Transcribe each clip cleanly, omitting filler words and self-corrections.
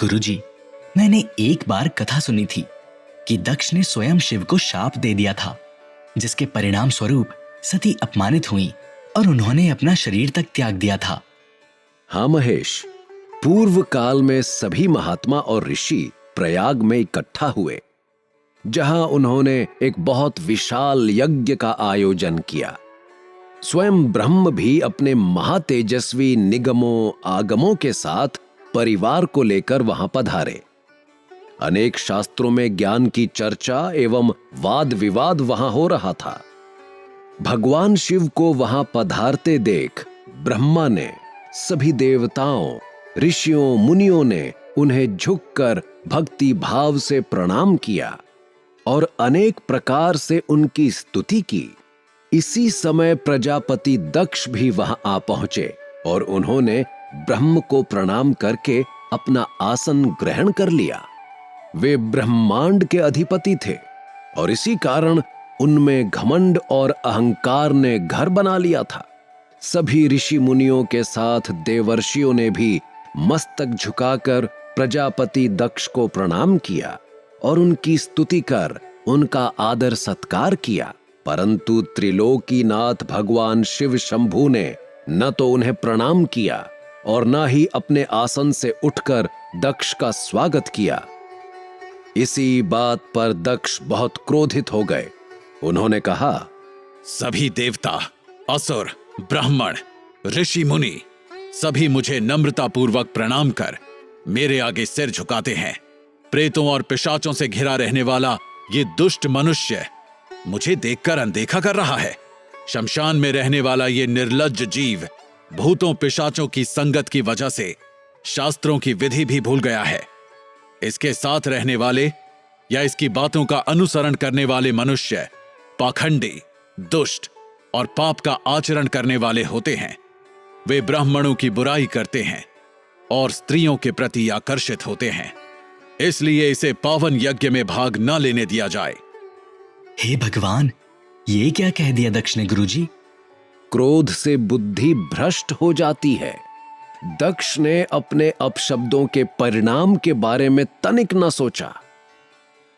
गुरुजी, मैंने एक बार कथा सुनी थी कि दक्ष ने स्वयं शिव को शाप दे दिया था, जिसके परिणाम स्वरूप सती अपमानित हुई और उन्होंने अपना शरीर तक त्याग दिया था। हाँ महेश, पूर्व काल में सभी महात्मा और ऋषि प्रयाग में इकट्ठा हुए, जहां उन्होंने एक बहुत विशाल यज्ञ का आयोजन किया। स्वयं ब्रह्म भी अपने महातेजस्वी निगमों आगमों के साथ परिवार को लेकर वहां पधारे। अनेक शास्त्रों में ज्ञान की चर्चा एवं वाद विवाद वहां हो रहा था। भगवान शिव को वहां पधारते देख ब्रह्मा ने, सभी देवताओं, ऋषियों, मुनियों ने उन्हें झुककर भक्ति भाव से प्रणाम किया और अनेक प्रकार से उनकी स्तुति की। इसी समय प्रजापति दक्ष भी वहां आ पहुंचे और उन्होंने ब्रह्म को प्रणाम करके अपना आसन ग्रहण कर लिया। वे ब्रह्मांड के अधिपति थे और इसी कारण उनमें घमंड और अहंकार ने घर बना लिया था। सभी ऋषि मुनियों के साथ देवर्षियों ने भी मस्तक झुकाकर प्रजापति दक्ष को प्रणाम किया और उनकी स्तुति कर उनका आदर सत्कार किया। परंतु त्रिलोकीनाथ भगवान शिव शंभू ने न तो उन्हें प्रणाम किया और न ही अपने आसन से उठकर दक्ष का स्वागत किया। इसी बात पर दक्ष बहुत क्रोधित हो गए। उन्होंने कहा, सभी देवता, असुर, ब्राह्मण, ऋषि मुनि सभी मुझे नम्रतापूर्वक प्रणाम कर मेरे आगे सिर झुकाते हैं। प्रेतों और पिशाचों से घिरा रहने वाला ये दुष्ट मनुष्य मुझे देखकर अनदेखा कर रहा है। शमशान में रहने वाला ये निर्लज्ज जीव भूतों पिशाचों की संगत की वजह से शास्त्रों की विधि भी भूल गया है। इसके साथ रहने वाले या इसकी बातों का अनुसरण करने वाले मनुष्य पाखंडी, दुष्ट और पाप का आचरण करने वाले होते हैं। वे ब्राह्मणों की बुराई करते हैं और स्त्रियों के प्रति आकर्षित होते हैं। इसलिए इसे पावन यज्ञ में भाग न लेने दिया जाए। हे भगवान, ये क्या कह दिया दक्ष ने गुरुजी? क्रोध से बुद्धि भ्रष्ट हो जाती है। दक्ष ने अपने अपशब्दों के परिणाम के बारे में तनिक न सोचा।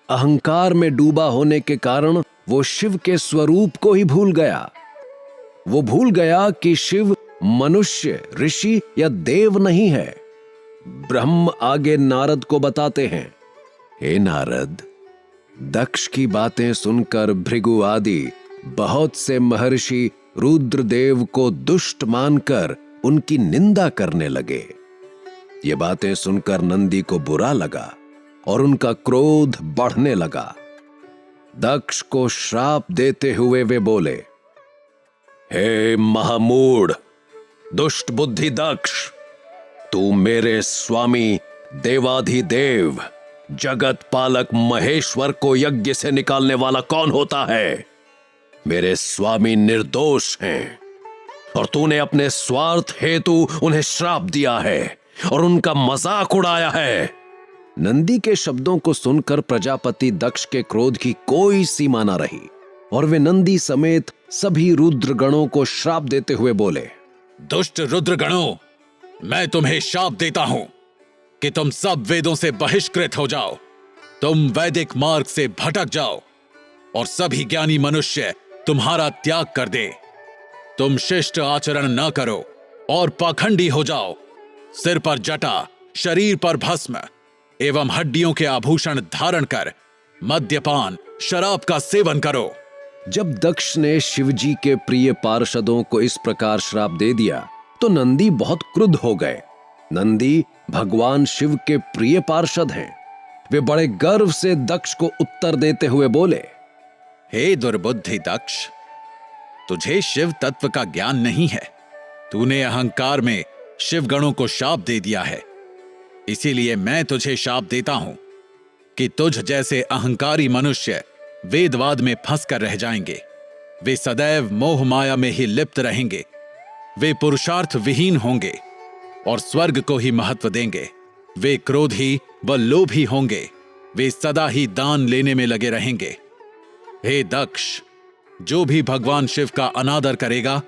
अहंकार में डूबा होने के कारण वो शिव के स्वरूप को ही भूल गया। वो भूल गया कि शिव मनुष्य, ऋषि या देव नहीं है। ब्रह्म आगे नारद को बताते हैं, हे नारद, दक्ष की बातें सुनकर भृगु आदि बहुत से महर्षि रुद्रदेव को दुष्ट मानकर उनकी निंदा करने लगे। ये बातें सुनकर नंदी को बुरा लगा और उनका क्रोध बढ़ने लगा। दक्ष को श्राप देते हुए वे बोले, हे महामूढ़, दुष्ट बुद्धि दक्ष, तू मेरे स्वामी देवाधिदेव जगत पालक महेश्वर को यज्ञ से निकालने वाला कौन होता है? मेरे स्वामी निर्दोष हैं और तूने अपने स्वार्थ हेतु उन्हें श्राप दिया है और उनका मजाक उड़ाया है। नंदी के शब्दों को सुनकर प्रजापति दक्ष के क्रोध की कोई सीमा न रही और वे नंदी समेत सभी रुद्रगणों को श्राप देते हुए बोले, दुष्ट रुद्रगणों, मैं तुम्हें शाप देता हूं कि तुम सब वेदों से बहिष्कृत हो जाओ, तुम वैदिक मार्ग से भटक जाओ और सभी ज्ञानी मनुष्य तुम्हारा त्याग कर दे। तुम शिष्ट आचरण न करो और पाखंडी हो जाओ। सिर पर जटा, शरीर पर भस्म एवं हड्डियों के आभूषण धारण कर मद्यपान, शराब का सेवन करो। जब दक्ष ने शिवजी के प्रिय पार्षदों को इस प्रकार श्राप दे दिया तो नंदी बहुत क्रुद्ध हो गए। नंदी भगवान शिव के प्रिय पार्षद हैं। वे बड़े गर्व से दक्ष को उत्तर देते हुए बोले, हे दुर्बुद्धि दक्ष, तुझे शिव तत्व का ज्ञान नहीं है। तूने अहंकार में शिव गणों को शाप दे दिया है। इसीलिए मैं तुझे शाप देता हूं कि तुझ जैसे अहंकारी मनुष्य वेदवाद में फंस कर रह जाएंगे। वे सदैव मोह माया में ही लिप्त रहेंगे। वे पुरुषार्थ विहीन होंगे और स्वर्ग को ही महत्व देंगे। वे क्रोधी व लोभी होंगे। वे सदा ही दान लेने में लगे रहेंगे। हे दक्ष, जो भी भगवान शिव का अनादर करेगा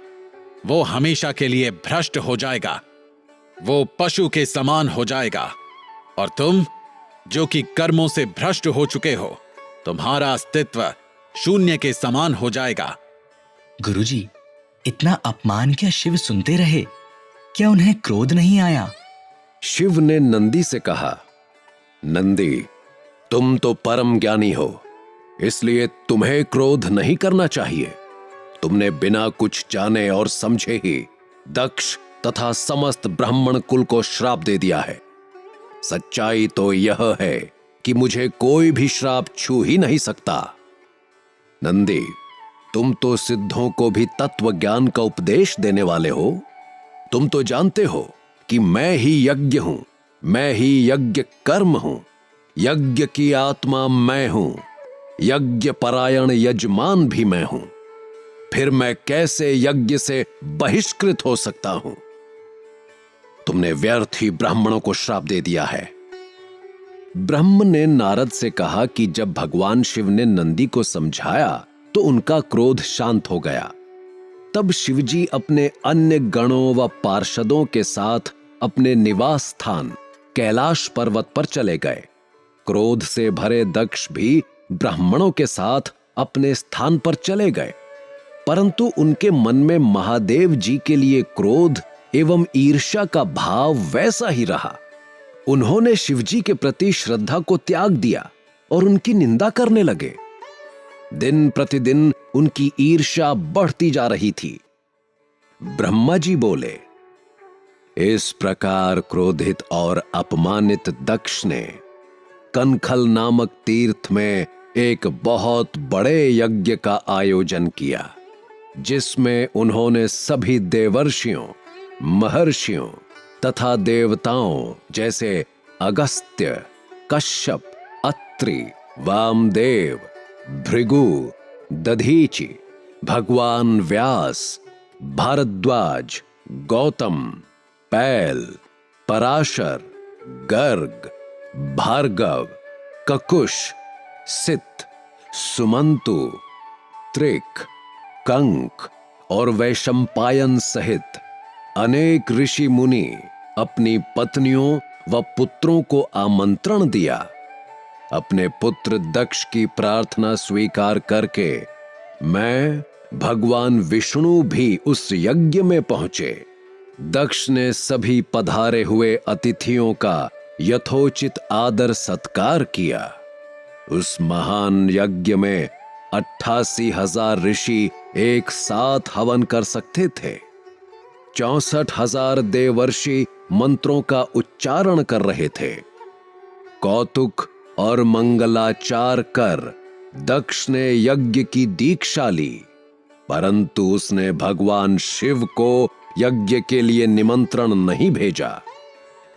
वो हमेशा के लिए भ्रष्ट हो जाएगा। वो पशु के समान हो जाएगा। और तुम जो कि कर्मों से भ्रष्ट हो चुके हो, तुम्हारा अस्तित्व शून्य के समान हो जाएगा। गुरुजी, इतना अपमान क्या शिव सुनते रहे? क्या उन्हें क्रोध नहीं आया? शिव ने नंदी से कहा, नंदी, तुम तो परम ज्ञानी हो, इसलिए तुम्हें क्रोध नहीं करना चाहिए। तुमने बिना कुछ जाने और समझे ही दक्ष तथा समस्त ब्राह्मण कुल को श्राप दे दिया है। सच्चाई तो यह है कि मुझे कोई भी श्राप छू ही नहीं सकता। नंदी, तुम तो सिद्धों को भी तत्व ज्ञान का उपदेश देने वाले हो। तुम तो जानते हो कि मैं ही यज्ञ हूं, मैं ही यज्ञ कर्म हूं, यज्ञ की आत्मा मैं हूं, यज्ञ परायण यजमान भी मैं हूं। फिर मैं कैसे यज्ञ से बहिष्कृत हो सकता हूं? तुमने व्यर्थ ही ब्राह्मणों को श्राप दे दिया है। ब्रह्म ने नारद से कहा कि जब भगवान शिव ने नंदी को समझाया तो उनका क्रोध शांत हो गया। तब शिवजी अपने अन्य गणों व पार्षदों के साथ अपने निवास स्थान कैलाश पर्वत पर चले गए। क्रोध से भरे दक्ष भी ब्राह्मणों के साथ अपने स्थान पर चले गए, परंतु उनके मन में महादेव जी के लिए क्रोध एवं ईर्ष्या का भाव वैसा ही रहा। उन्होंने शिवजी के प्रति श्रद्धा को त्याग दिया और उनकी निंदा करने लगे। दिन प्रतिदिन उनकी ईर्ष्या बढ़ती जा रही थी। ब्रह्मा जी बोले, इस प्रकार क्रोधित और अपमानित दक्ष ने कनखल नामक तीर्थ में एक बहुत बड़े यज्ञ का आयोजन किया, जिसमें उन्होंने सभी देवर्षियों, महर्षियों तथा देवताओं जैसे अगस्त्य, कश्यप, अत्रि, वामदेव, भृगु, दधीचि, भगवान व्यास, भारद्वाज, गौतम, पैल, पराशर, गर्ग, भार्गव, ककुश, सित, सुमंतु, त्रिक, कंक और वैशंपायन सहित अनेक ऋषि मुनि अपनी पत्नियों व पुत्रों को आमंत्रण दिया। अपने पुत्र दक्ष की प्रार्थना स्वीकार करके मैं भगवान विष्णु भी उस यज्ञ में पहुंचे। दक्ष ने सभी पधारे हुए अतिथियों का यथोचित आदर सत्कार किया। उस महान यज्ञ में 88,000 ऋषि एक साथ हवन कर सकते थे। 64,000 देवर्षि मंत्रों का उच्चारण कर रहे थे। कौतुक और मंगलाचार कर दक्ष ने यज्ञ की दीक्षा ली, परंतु उसने भगवान शिव को यज्ञ के लिए निमंत्रण नहीं भेजा,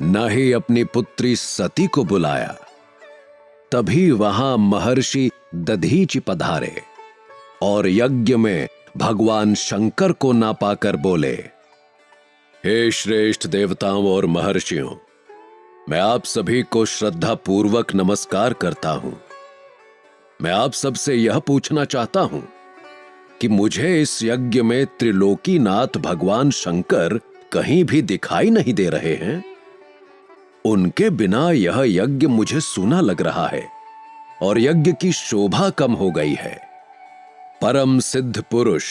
न ही अपनी पुत्री सती को बुलाया। तभी वहां महर्षि दधीचि पधारे और यज्ञ में भगवान शंकर को ना पाकर बोले, हे श्रेष्ठ देवताओं और महर्षियों, मैं आप सभी को श्रद्धा पूर्वक नमस्कार करता हूं। मैं आप सबसे यह पूछना चाहता हूं कि मुझे इस यज्ञ में त्रिलोकीनाथ भगवान शंकर कहीं भी दिखाई नहीं दे रहे हैं। उनके बिना यह यज्ञ मुझे सूना लग रहा है और यज्ञ की शोभा कम हो गई है। परम सिद्ध पुरुष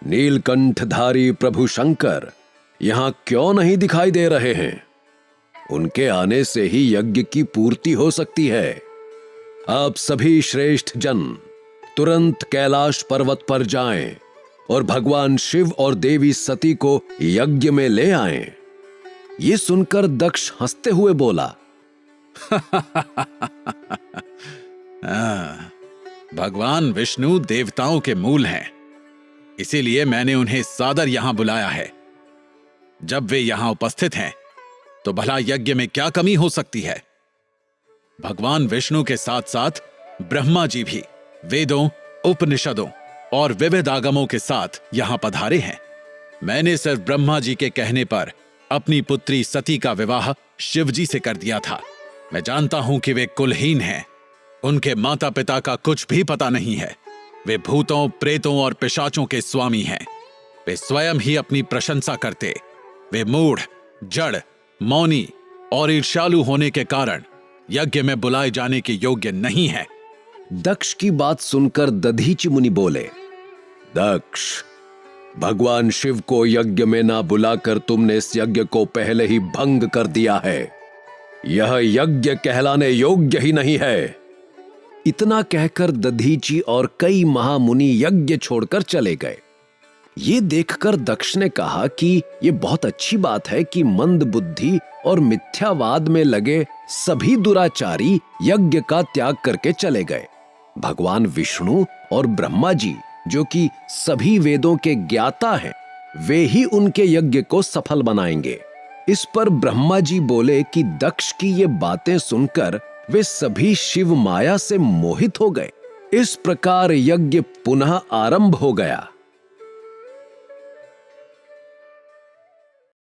नीलकंठधारी प्रभु शंकर यहां क्यों नहीं दिखाई दे रहे हैं? उनके आने से ही यज्ञ की पूर्ति हो सकती है। आप सभी श्रेष्ठ जन तुरंत कैलाश पर्वत पर जाएं और भगवान शिव और देवी सती को यज्ञ में ले आएं। ये सुनकर दक्ष हंसते हुए बोला, भगवान विष्णु देवताओं के मूल हैं, इसीलिए मैंने उन्हें सादर यहां बुलाया है। जब वे यहां उपस्थित हैं तो भला यज्ञ में क्या कमी हो सकती है? भगवान विष्णु के साथ साथ ब्रह्मा जी भी वेदों, उपनिषदों और विविध आगमों के साथ यहां पधारे हैं। मैंने सिर्फ ब्रह्मा जी के कहने पर अपनी पुत्री सती का विवाह शिवजी से कर दिया था। मैं जानता हूं कि वे कुलहीन हैं, उनके माता पिता का कुछ भी पता नहीं है। वे भूतों, प्रेतों और पिशाचों के स्वामी हैं। वे स्वयं ही अपनी प्रशंसा करते। वे मूढ़, जड़, मौनी, और ईर्ष्यालु होने के कारण यज्ञ में बुलाए जाने के योग्य नहीं है। दक्ष की बात सुनकर दधीचि मुनि बोले, दक्ष, भगवान शिव को यज्ञ में ना बुलाकर तुमने इस यज्ञ को पहले ही भंग कर दिया है। यह यज्ञ कहलाने योग्य ही नहीं है। इतना कहकर दधीचि और कई महामुनि यज्ञ छोड़कर चले गए। ये देखकर दक्ष ने कहा कि ये बहुत अच्छी बात है कि मंद बुद्धि और मिथ्यावाद में लगे सभी दुराचारी यज्ञ का त्याग करके चले गए। भगवान विष्णु और ब्रह्मा जी, जो कि सभी वेदों के ज्ञाता हैं, वे ही उनके यज्ञ को सफल बनाएंगे। इस पर ब्रह्मा जी बोले कि दक्ष की ये बातें सुनकर वे सभी शिव माया से मोहित हो गए। इस प्रकार यज्ञ पुनः आरंभ हो गया।